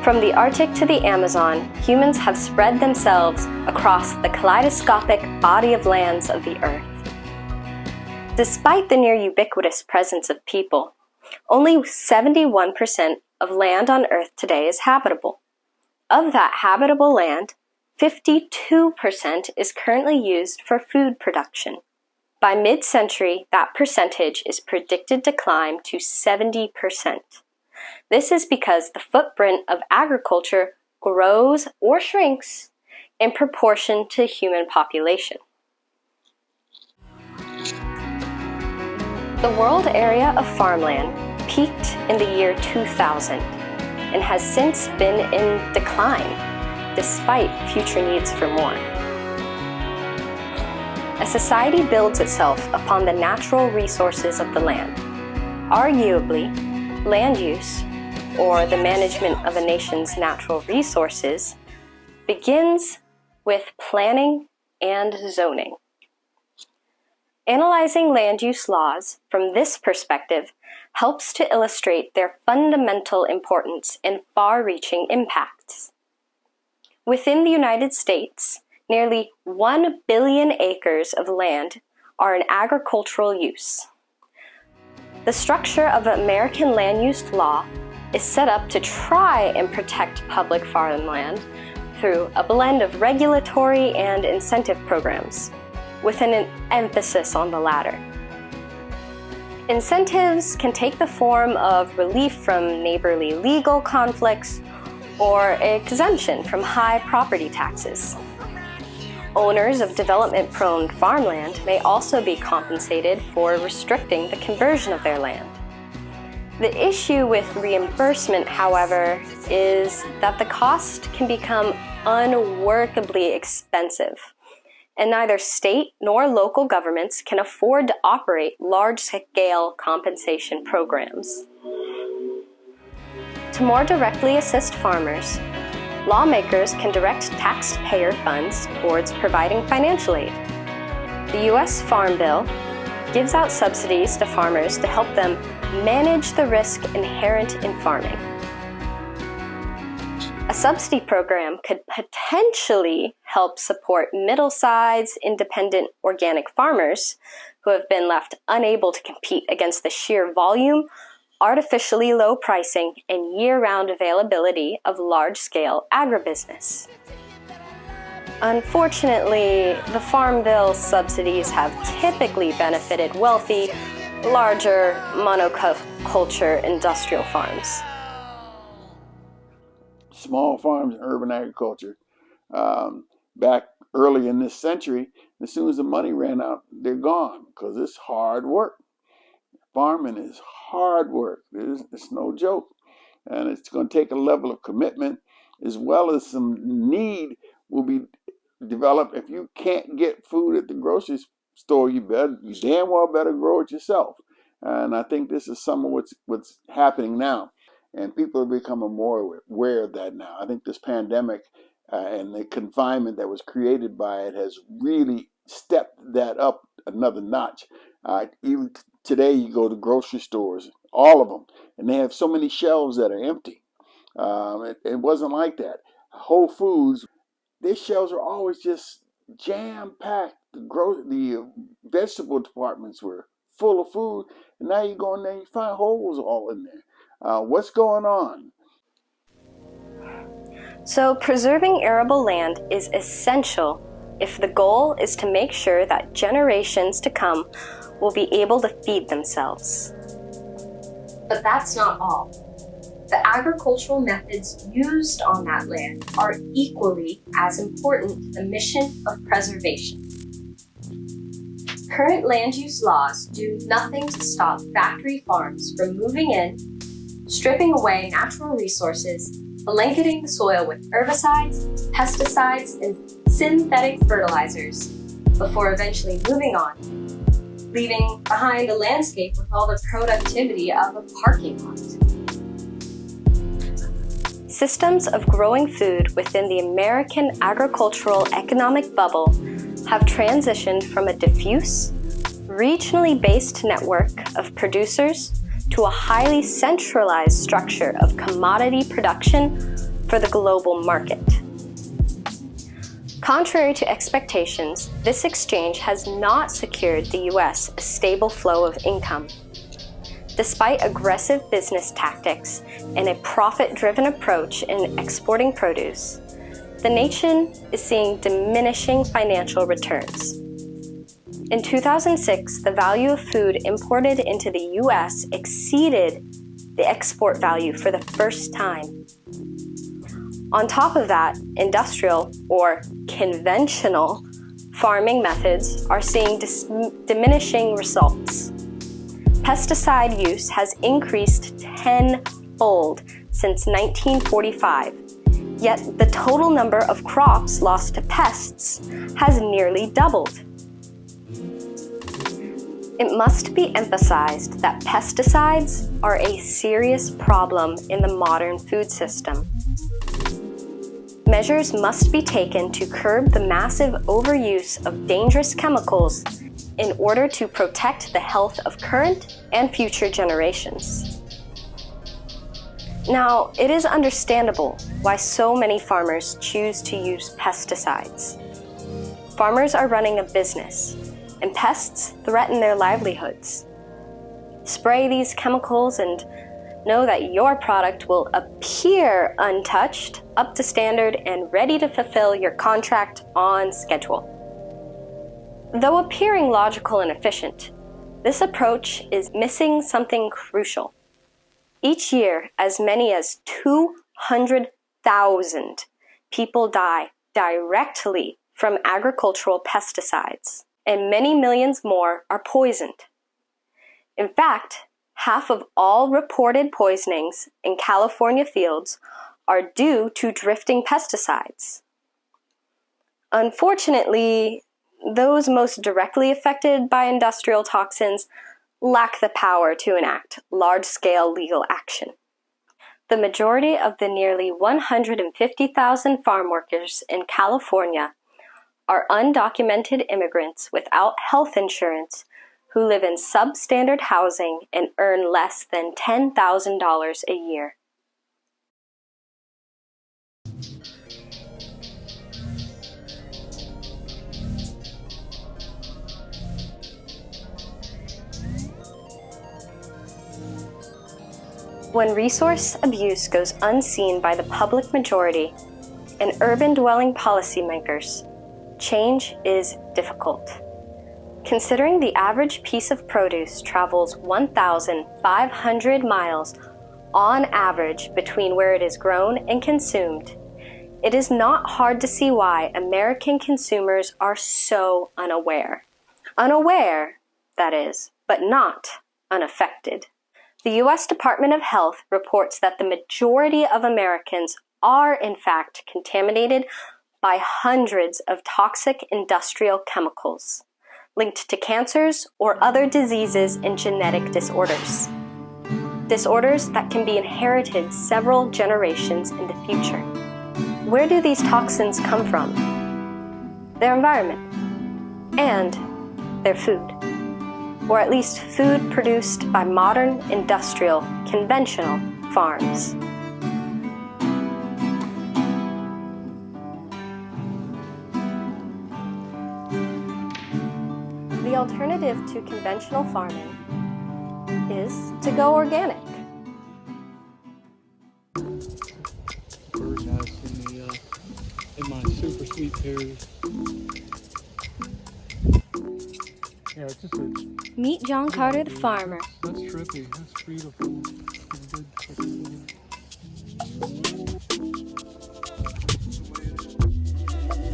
From the Arctic to the Amazon, humans have spread themselves across the kaleidoscopic body of lands of the Earth. Despite the near ubiquitous presence of people, only 71% of land on Earth today is habitable. Of that habitable land, 52% is currently used for food production. By mid-century, that percentage is predicted to climb to 70%. This is because the footprint of agriculture grows or shrinks in proportion to human population. The world area of farmland peaked in the year 2000 and has since been in decline, despite future needs for more. A society builds itself upon the natural resources of the land. Arguably, land use, or the management of a nation's natural resources, begins with planning and zoning. Analyzing land use laws from this perspective helps to illustrate their fundamental importance and far-reaching impacts. Within the United States, nearly 1 billion acres of land are in agricultural use. The structure of American land use law is set up to try and protect public farmland through a blend of regulatory and incentive programs, with an emphasis on the latter. Incentives can take the form of relief from neighborly legal conflicts or exemption from high property taxes. Owners of development-prone farmland may also be compensated for restricting the conversion of their land. The issue with reimbursement, however, is that the cost can become unworkably expensive, and neither state nor local governments can afford to operate large-scale compensation programs. To more directly assist farmers, lawmakers can direct taxpayer funds towards providing financial aid. The U.S. Farm Bill gives out subsidies to farmers to help them manage the risk inherent in farming. A subsidy program could potentially help support middle-sized, independent organic farmers who have been left unable to compete against the sheer volume, artificially low pricing, and year-round availability of large-scale agribusiness. Unfortunately, the Farm Bill subsidies have typically benefited wealthy, larger monoculture industrial farms. Small farms and urban agriculture, back early in this century, as soon as the money ran out, they're gone because it's hard work. Farming is hard work. It's no joke. And it's going to take a level of commitment as well as some need will be developed. If you can't get food at the grocery store, you damn well better grow it yourself. And I think this is some of what's happening now. And people are becoming more aware of that now. I think this pandemic and the confinement that was created by it has really stepped that up another notch. Even today, you go to grocery stores, all of them, and they have so many shelves that are empty. It wasn't like that. Whole Foods, their shelves are always just jam-packed. The vegetable departments were full of food, and now you go in there and you find holes all in there. What's going on? So preserving arable land is essential if the goal is to make sure that generations to come will be able to feed themselves. But that's not all. The agricultural methods used on that land are equally as important to the mission of preservation. Current land use laws do nothing to stop factory farms from moving in, stripping away natural resources, blanketing the soil with herbicides, pesticides, and synthetic fertilizers, before eventually moving on, leaving behind a landscape with all the productivity of a parking lot. Systems of growing food within the American agricultural economic bubble have transitioned from a diffuse, regionally based network of producers to a highly centralized structure of commodity production for the global market. Contrary to expectations, this exchange has not secured the U.S. a stable flow of income. Despite aggressive business tactics and a profit-driven approach in exporting produce, the nation is seeing diminishing financial returns. In 2006, the value of food imported into the U.S. exceeded the export value for the first time. On top of that, industrial or conventional farming methods are seeing diminishing results. Pesticide use has increased tenfold since 1945, yet the total number of crops lost to pests has nearly doubled. It must be emphasized that pesticides are a serious problem in the modern food system. Measures must be taken to curb the massive overuse of dangerous chemicals in order to protect the health of current and future generations. Now, it is understandable why so many farmers choose to use pesticides. Farmers are running a business, and pests threaten their livelihoods. Spray these chemicals and know that your product will appear untouched, up to standard, and ready to fulfill your contract on schedule. Though appearing logical and efficient, this approach is missing something crucial. Each year, as many as 200,000 people die directly from agricultural pesticides, and many millions more are poisoned. In fact, half of all reported poisonings in California fields are due to drifting pesticides. Unfortunately, those most directly affected by industrial toxins lack the power to enact large-scale legal action. The majority of the nearly 150,000 farm workers in California are undocumented immigrants without health insurance who live in substandard housing and earn less than $10,000 a year. When resource abuse goes unseen by the public majority and urban-dwelling policymakers, change is difficult. Considering the average piece of produce travels 1,500 miles on average between where it is grown and consumed, it is not hard to see why American consumers are so unaware. Unaware, that is, but not unaffected. The U.S. Department of Health reports that the majority of Americans are in fact contaminated by hundreds of toxic industrial chemicals linked to cancers or other diseases and genetic disorders. Disorders that can be inherited several generations in the future. Where do these toxins come from? Their environment and their food, or at least food produced by modern, industrial, conventional farms. The alternative to conventional farming is to go organic. Bird nest in my super sweet pears. Yeah, it's just a... Meet John Carter the farmer. That's trippy. That's beautiful.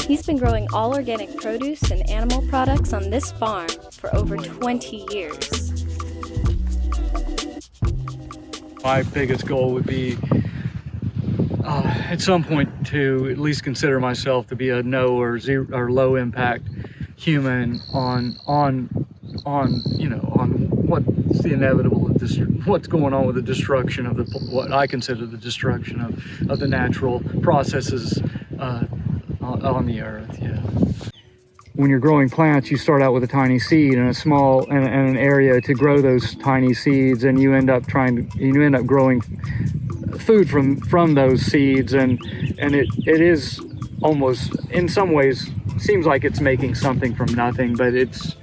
He's been growing all organic produce and animal products on this farm for over 20 years. My biggest goal would be at some point to at least consider myself to be a no or zero or low impact human on what's the inevitable, what's going on with the destruction of what I consider the destruction of the natural processes on the earth. Yeah. When you're growing plants, you start out with a tiny seed and an area to grow those tiny seeds, and you end up growing food from those seeds, and it is almost, in some ways, seems like it's making something from nothing, but it's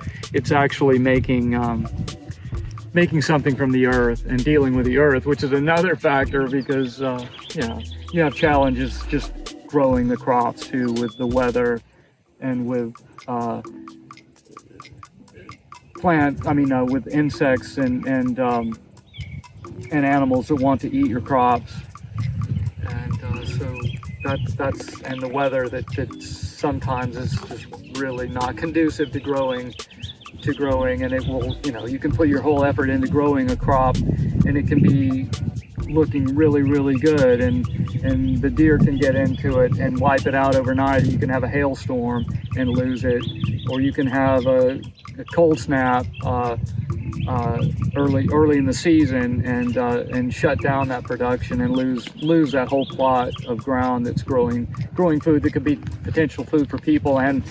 actually making something from the earth and dealing with the earth, which is another factor, because you have challenges just growing the crops too, with the weather and with with insects and animals that want to eat your crops, and so that's and the weather that sometimes is just really not conducive to growing, and it will, you can put your whole effort into growing a crop, and it can be looking really, really good, and the deer can get into it and wipe it out overnight. You can have a hailstorm and lose it, or you can have a cold snap early in the season and shut down that production and lose that whole plot of ground that's growing food that could be potential food for people and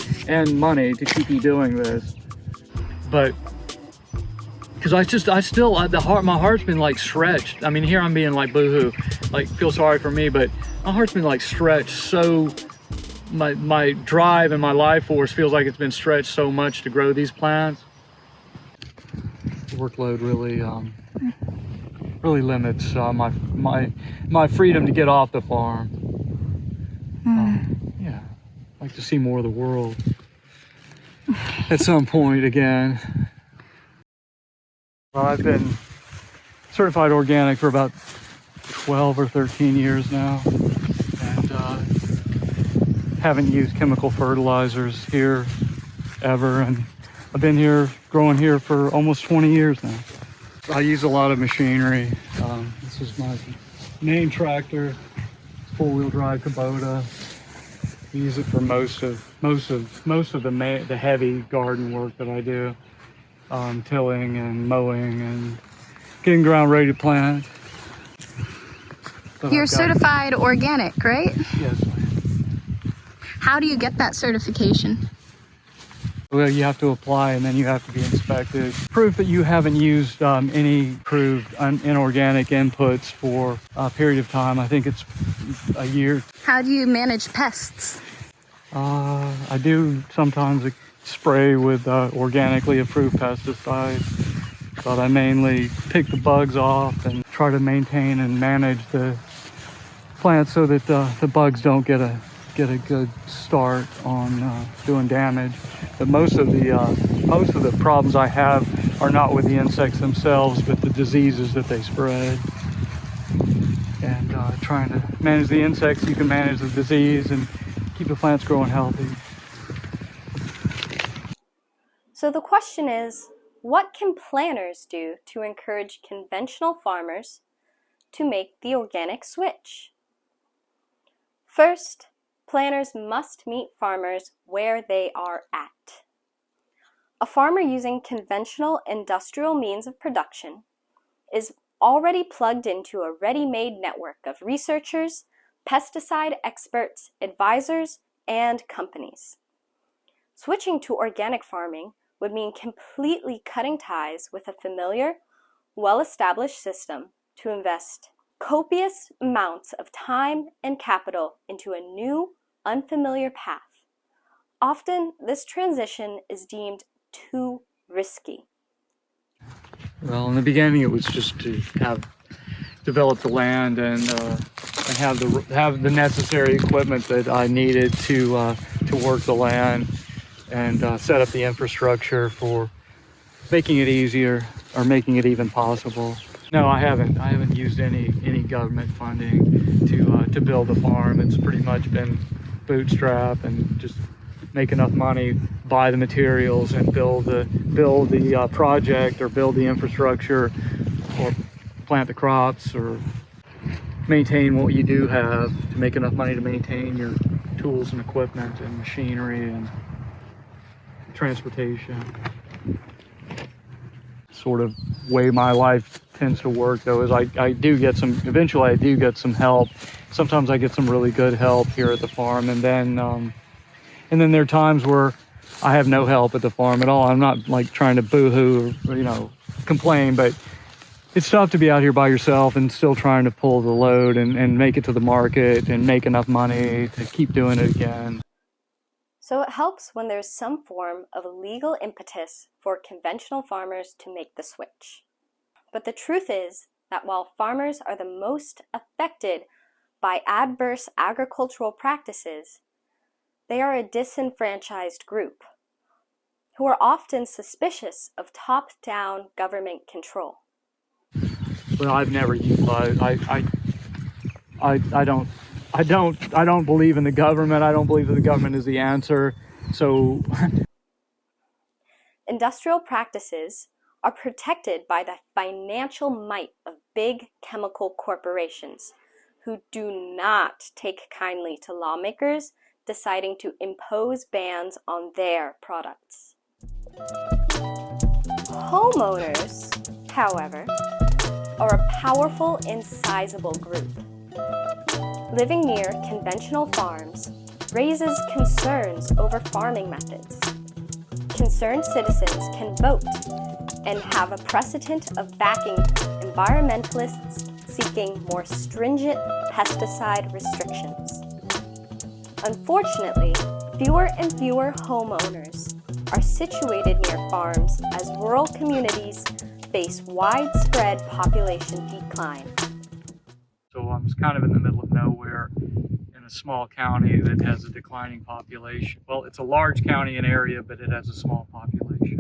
money to keep you doing this. But because my heart's been like stretched. I mean, here I'm being like boohoo, like feel sorry for me, but my heart's been like stretched. So my drive and my life force feels like it's been stretched so much to grow these plants. The workload really limits my freedom to get off the farm. Yeah, I'd like to see more of the world at some point again. Well, I've been certified organic for about 12 or 13 years now, and haven't used chemical fertilizers here ever, and I've been growing here for almost 20 years now. I use a lot of machinery. This is my main tractor, four-wheel drive Kubota. I use it for most of the heavy garden work that I do. Tilling and mowing and getting ground ready to plant. You're certified organic, right? Yes. How do you get that certification? Well, you have to apply, and then you have to be inspected. Proof that you haven't used any approved inorganic inputs for a period of time. I think it's a year. How do you manage pests? I do sometimes spray with organically approved pesticides, but I mainly pick the bugs off and try to maintain and manage the plants so that the bugs don't get a good start on doing damage. But most of the problems I have are not with the insects themselves, but the diseases that they spread. And trying to manage the insects, you can manage the disease and keep the plants growing healthy. So the question is, what can planners do to encourage conventional farmers to make the organic switch? First, planners must meet farmers where they are at. A farmer using conventional industrial means of production is already plugged into a ready-made network of researchers, pesticide experts, advisors, and companies. Switching to organic farming would mean completely cutting ties with a familiar, well-established system to invest copious amounts of time and capital into a new, unfamiliar path. Often, this transition is deemed too risky. Well, in the beginning, it was just to develop the land and have the necessary equipment that I needed to work the land and set up the infrastructure for making it easier or making it even possible. No, I haven't used any government funding to build a farm. It's pretty much been bootstrap and just make enough money, buy the materials, and build the project or build the infrastructure or plant the crops or maintain what you do have to make enough money to maintain your tools and equipment and machinery and transportation. Sort of way my life tends to work, though, is I do get some help. Sometimes I get some really good help here at the farm, and then there are times where I have no help at the farm at all. I'm not like trying to boohoo or complain, but It's tough to be out here by yourself and still trying to pull the load and make it to the market and make enough money to keep doing it again. So it helps when there's some form of legal impetus for conventional farmers to make the switch. But the truth is that while farmers are the most affected by adverse agricultural practices, they are a disenfranchised group who are often suspicious of top-down government control. But I've never used. I don't believe in the government. I don't believe that the government is the answer. So Industrial practices are protected by the financial might of big chemical corporations who do not take kindly to lawmakers deciding to impose bans on their products. Homeowners, however, are a powerful and sizable group. Living near conventional farms raises concerns over farming methods. Concerned citizens can vote and have a precedent of backing environmentalists seeking more stringent pesticide restrictions. Unfortunately, fewer and fewer homeowners are situated near farms as rural communities face widespread population decline. So I'm kind of in the middle of nowhere in a small county that has a declining population. Well, it's a large county in area, but it has a small population.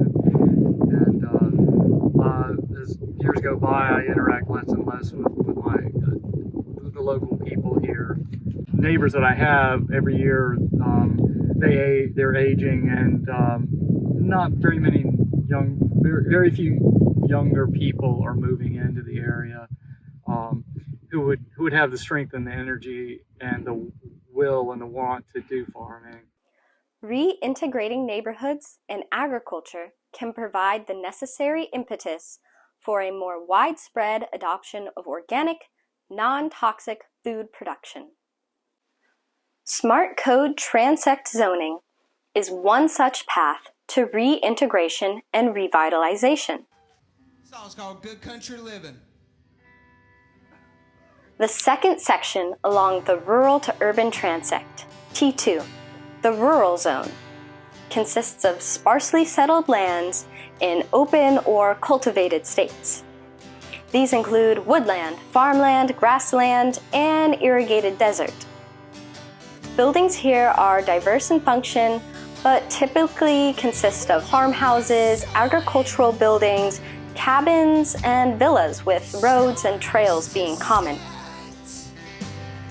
And as years go by, I interact less and less with the local people here. Neighbors that I have every year, they're aging, and not very many very few younger people are moving into the area. Who would have the strength and the energy and the will and the want to do farming. Reintegrating neighborhoods and agriculture can provide the necessary impetus for a more widespread adoption of organic, non-toxic food production. Smart Code Transect zoning is one such path to reintegration and revitalization. Song's called Good Country Living. The second section along the rural to urban transect, T2, the rural zone, consists of sparsely settled lands in open or cultivated states. These include woodland, farmland, grassland, and irrigated desert. Buildings here are diverse in function, but typically consist of farmhouses, agricultural buildings, cabins, and villas with roads and trails being common.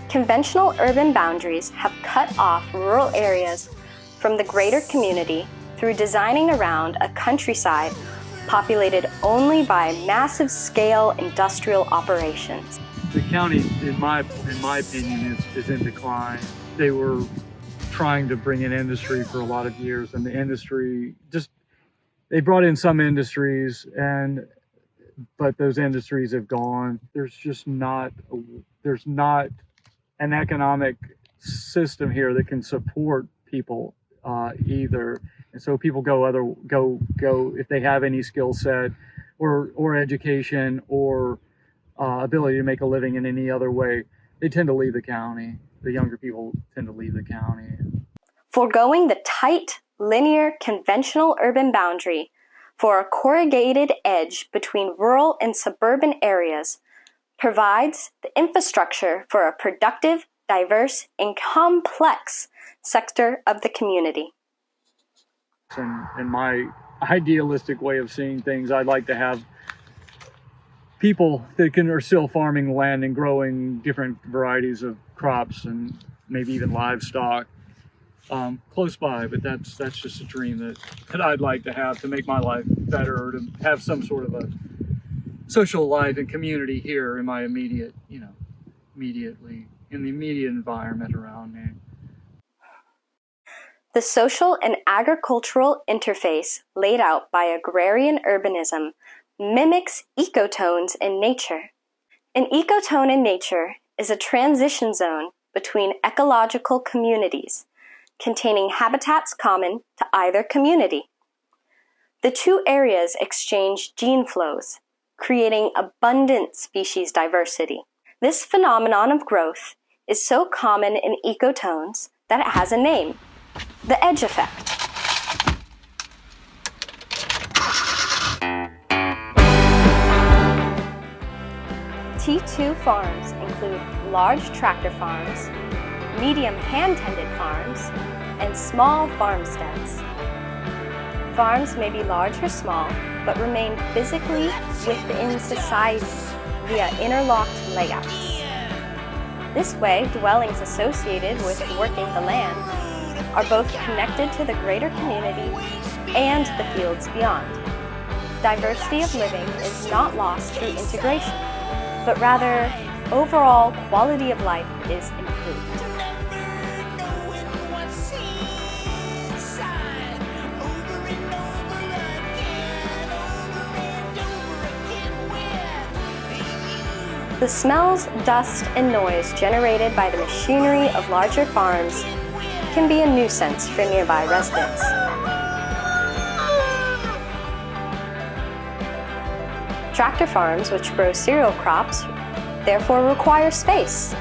Conventional urban boundaries have cut off rural areas from the greater community through designing around a countryside populated only by massive-scale industrial operations. The county, in my opinion, is in decline. They were trying to bring in industry for a lot of years, and the industry they brought in some industries, but those industries have gone. There's not an economic system here that can support people either, and so people go if they have any skill set or education or ability to make a living in any other way, they tend to leave the county. The younger people tend to leave the county. Foregoing the tight, linear, conventional urban boundary for a corrugated edge between rural and suburban areas provides the infrastructure for a productive, diverse, and complex sector of the community. In my idealistic way of seeing things, I'd like to have people that are still farming land and growing different varieties of crops and maybe even livestock close by. But that's just a dream that I'd like to have to make my life better, or to have some sort of a social life and community here in my immediately in the immediate environment around me. The social and agricultural interface laid out by agrarian urbanism mimics ecotones in nature. An ecotone in nature is a transition zone between ecological communities containing habitats common to either community. The two areas exchange gene flows, creating abundant species diversity. This phenomenon of growth is so common in ecotones that it has a name, the edge effect. T2 farms include large tractor farms, medium hand-tended farms, and small farmsteads. Farms may be large or small, but remain physically within society via interlocked layouts. This way, dwellings associated with working the land are both connected to the greater community and the fields beyond. Diversity of living is not lost through integration, but rather, overall quality of life is improved. The smells, dust, and noise generated by the machinery of larger farms can be a nuisance for nearby residents. Tractor farms, which grow cereal crops, therefore require space.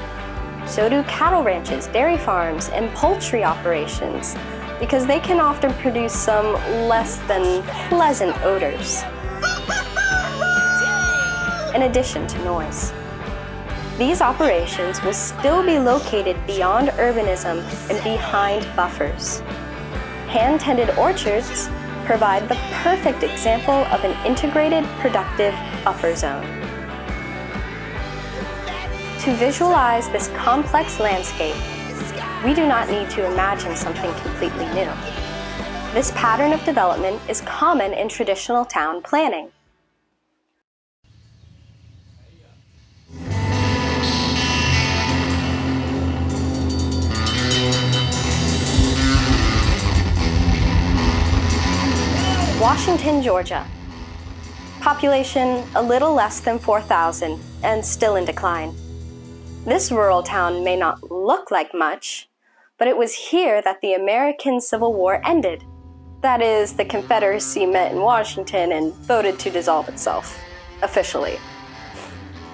So do cattle ranches, dairy farms, and poultry operations, because they can often produce some less than pleasant odors, in addition to noise. These operations will still be located beyond urbanism and behind buffers. Hand-tended orchards provide the perfect example of an integrated, productive buffer zone. To visualize this complex landscape, we do not need to imagine something completely new. This pattern of development is common in traditional town planning. Washington, Georgia. Population a little less than 4,000 and still in decline. This rural town may not look like much, but it was here that the American Civil War ended. That is, the Confederacy met in Washington and voted to dissolve itself, officially.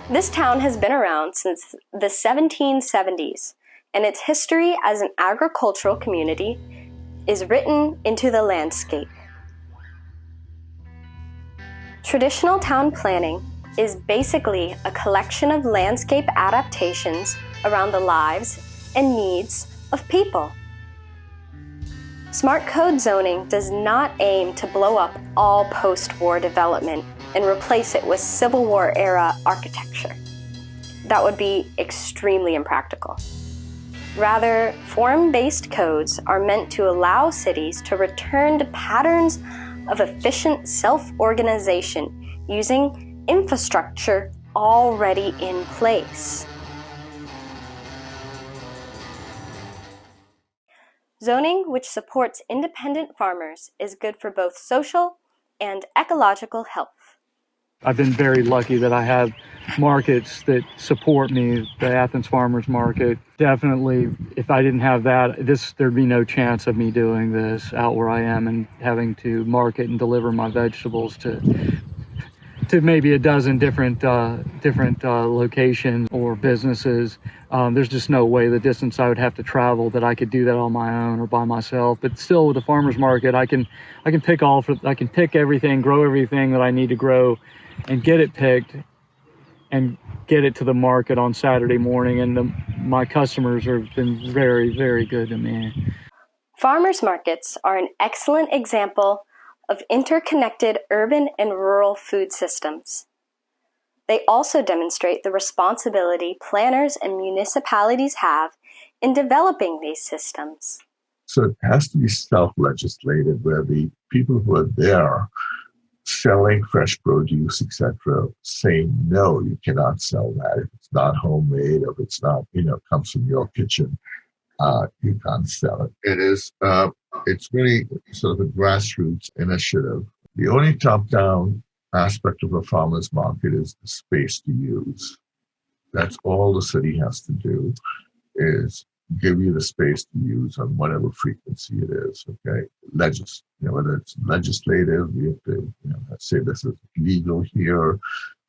This town has been around since the 1770s, and its history as an agricultural community is written into the landscape. Traditional town planning is basically a collection of landscape adaptations around the lives and needs of people. Smart code zoning does not aim to blow up all post-war development and replace it with Civil War-era architecture. That would be extremely impractical. Rather, form-based codes are meant to allow cities to return to patterns of efficient self-organization using infrastructure already in place. Zoning which supports independent farmers is good for both social and ecological health. I've been very lucky that I have markets that support me, the Athens Farmers Market. Definitely, if I didn't have that, there'd be no chance of me doing this out where I am and having to market and deliver my vegetables to maybe a dozen different locations or businesses. There's just no way the distance I would have to travel that I could do that on my own or by myself. But still, with the farmers market, I can pick everything, grow everything that I need to grow, and get it picked and get it to the market on Saturday morning. And my customers have been very, very good to me. Farmers markets are an excellent example of interconnected urban and rural food systems. They also demonstrate the responsibility planners and municipalities have in developing these systems. So it has to be self-legislated, where the people who are there selling fresh produce, etc., saying, no, you cannot sell that. If it's not homemade, or if it's not, comes from your kitchen, you can't sell it. It's really sort of a grassroots initiative. The only top-down aspect of a farmer's market is the space to use. That's all the city has to do, is give you the space to use on whatever frequency it is, okay? Whether it's legislative, we have to, say this is legal here,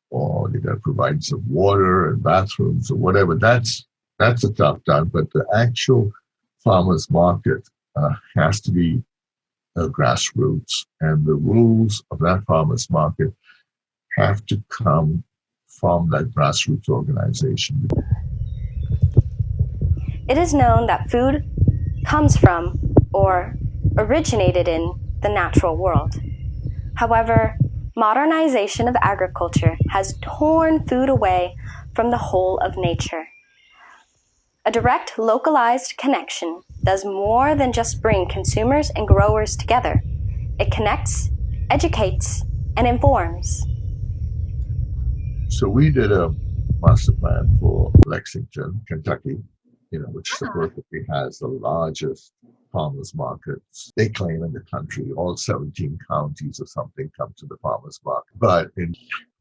or you got to provide some water and bathrooms or whatever. That's a tough done. But the actual farmers market has to be grassroots, and the rules of that farmers market have to come from that grassroots organization. It is known that food comes from or originated in the natural world. However, modernization of agriculture has torn food away from the whole of nature. A direct, localized connection does more than just bring consumers and growers together. It connects, educates, and informs. So we did a master plan for Lexington, Kentucky, which supposedly has the largest farmers markets, they claim, in the country. All 17 counties or something come to the farmers market. But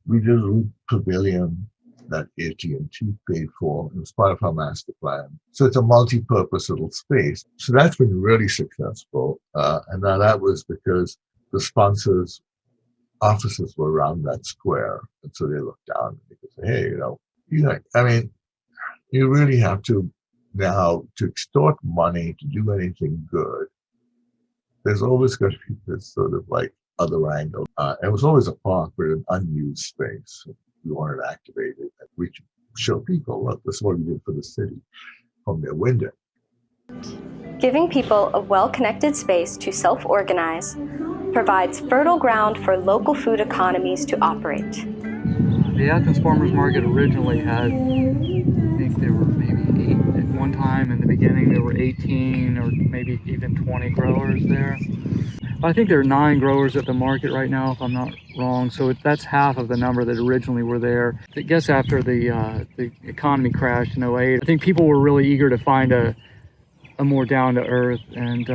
we did a pavilion that AT&T paid for. It was part of our master plan. So it's a multi-purpose little space. So that's been really successful. And now that was because the sponsors' offices were around that square. And so they looked down and they could say, hey, you really have to now, to extort money to do anything good, there's always going to be this sort of like other angle. It was always a park with an unused space. We wanted to activate it. And we could show people, look, this is what we did for the city from their window. Giving people a well-connected space to self-organize provides fertile ground for local food economies to operate. The Athens Farmers Market originally had, I think there were maybe 8 at one time. In the beginning, there were 18 or maybe even 20 growers there. I think there are 9 growers at the market right now, if I'm not wrong. So that's half of the number that originally were there. I guess after the economy crashed in 08, I think people were really eager to find a more down-to-earth and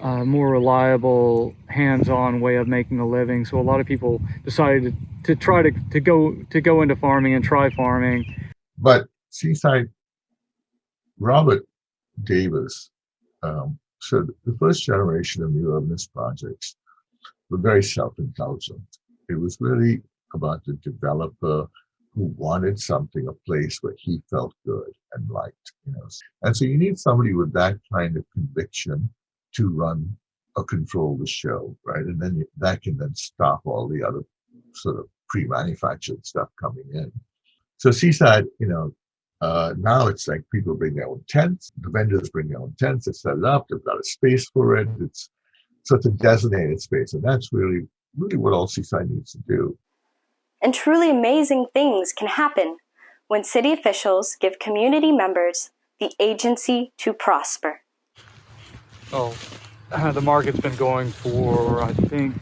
more reliable, hands-on way of making a living. So a lot of people decided to try to go into farming and try farming. But Seaside, Robert Davis, so the first generation of new urbanist projects were very self-indulgent. It was really about the developer who wanted something, a place where he felt good and liked, And so you need somebody with that kind of conviction to run or control the show, right? And then that can then stop all the other sort of pre-manufactured stuff coming in. So Seaside, now it's like people bring their own tents, the vendors bring their own tents, they set it up, they've got a space for it. It's a designated space, and that's really what all Seaside needs to do. And truly amazing things can happen when city officials give community members the agency to prosper. Oh, the market's been going for, I think,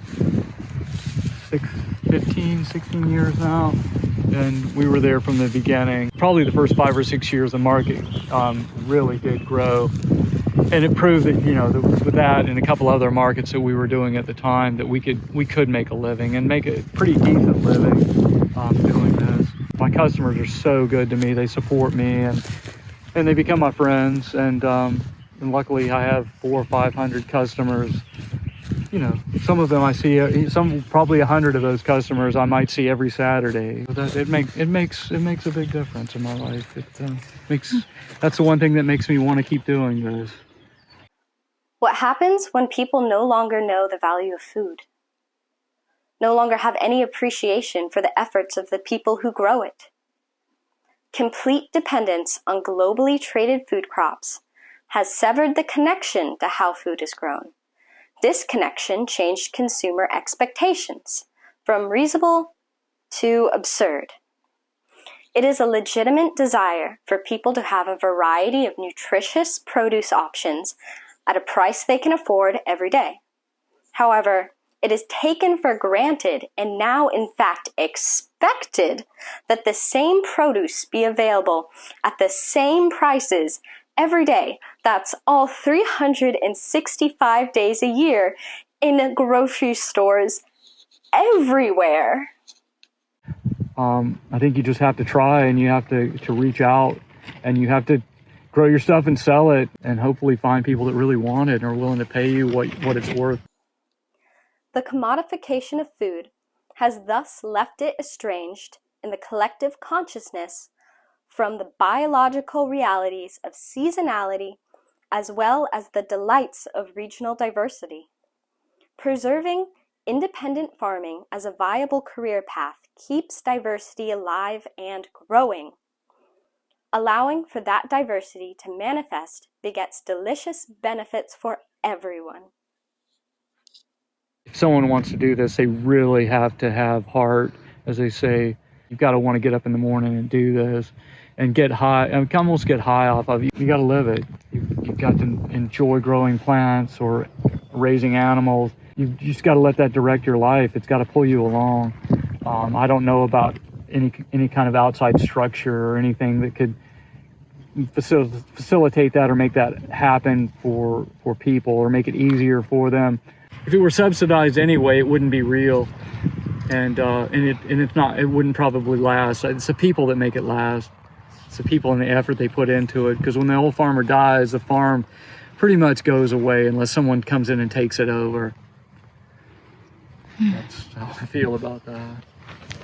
16 years now. And we were there from the beginning. Probably the first 5 or 6 years, the market really did grow. And it proved that, with that and a couple other markets that we were doing at the time, that we could make a living and make a pretty decent living doing this. My customers are so good to me. They support me and they become my friends. And luckily I have 400 or 500 customers. Some of them I see, probably 100 of those customers I might see every Saturday. It makes a big difference in my life. That's the one thing that makes me want to keep doing this. What happens when people no longer know the value of food? No longer have any appreciation for the efforts of the people who grow it? Complete dependence on globally traded food crops has severed the connection to how food is grown. This connection changed consumer expectations from reasonable to absurd. It is a legitimate desire for people to have a variety of nutritious produce options at a price they can afford every day. However, it is taken for granted and now in fact expected that the same produce be available at the same prices every day. That's all 365 days a year in grocery stores everywhere. I think you just have to try, and you have to reach out, and you have to grow your stuff and sell it, and hopefully find people that really want it and are willing to pay you what it's worth. The commodification of food has thus left it estranged in the collective consciousness from the biological realities of seasonality as well as the delights of regional diversity. Preserving independent farming as a viable career path keeps diversity alive and growing. Allowing for that diversity to manifest begets delicious benefits for everyone. If someone wants to do this, they really have to have heart. As they say, you've got to want to get up in the morning and do this and get high, and almost get high off of it. You got to live it. You've got to enjoy growing plants or raising animals. You just got to let that direct your life. It's got to pull you along. I don't know about any kind of outside structure or anything that could facilitate that or make that happen for people or make it easier for them. If it were subsidized anyway, it wouldn't be real, and it's not. It wouldn't probably last. It's the people that make it last. It's the people and the effort they put into it. Because when the old farmer dies, the farm pretty much goes away unless someone comes in and takes it over. That's how I feel about that.